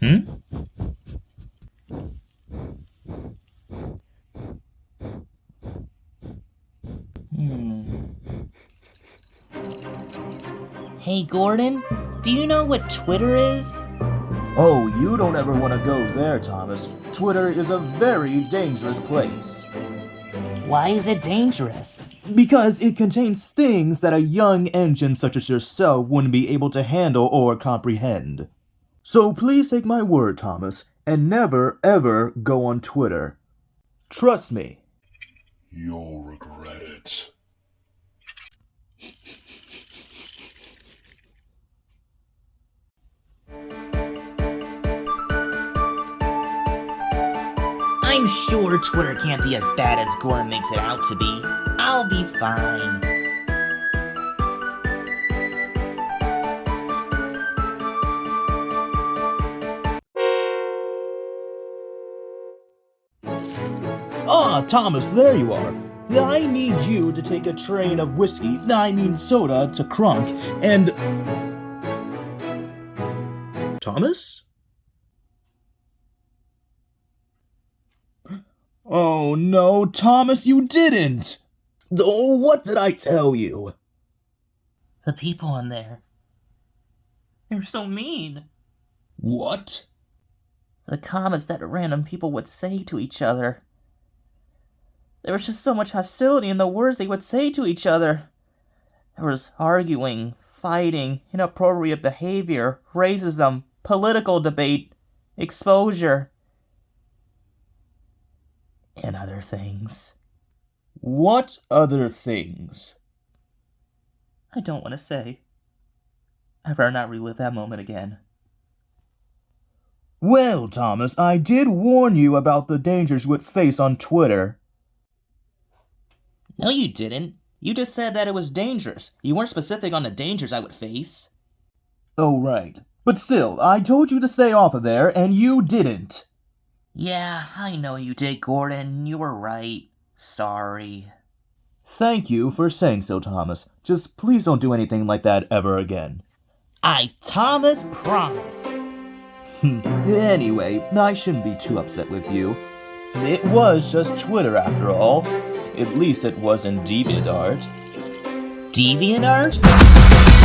Hmm? Hey Gordon, do you know what Twitter is? Oh, you don't ever want to go there, Thomas. Twitter is a very dangerous place. Why is it dangerous? Because it contains things that a young engine such as yourself wouldn't be able to handle or comprehend. So please take my word, Thomas, and never ever go on Twitter. Trust me. You'll regret it. I'm sure Twitter can't be as bad as Gordon makes it out to be. I'll be fine. Ah, Thomas, there you are. I need you to take a train of whiskey, soda to Crunk, and... Thomas? Oh no, Thomas, you didn't! Oh, what did I tell you? The people in there. They're so mean. What? The comments that random people would say to each other. There was just so much hostility in the words they would say to each other. There was arguing, fighting, inappropriate behavior, racism, political debate, exposure, and other things. What other things? I don't want to say. I better not relive that moment again. Well, Thomas, I did warn you about the dangers you would face on Twitter. No, you didn't. You just said that it was dangerous. You weren't specific on the dangers I would face. Oh, right. But still, I told you to stay off of there, and you didn't. Yeah, I know you did, Gordon. You were right. Sorry. Thank you for saying so, Thomas. Just please don't do anything like that ever again. I, Thomas, promise. Anyway, I shouldn't be too upset with you. It was just Twitter after all. At least it wasn't DeviantArt. DeviantArt?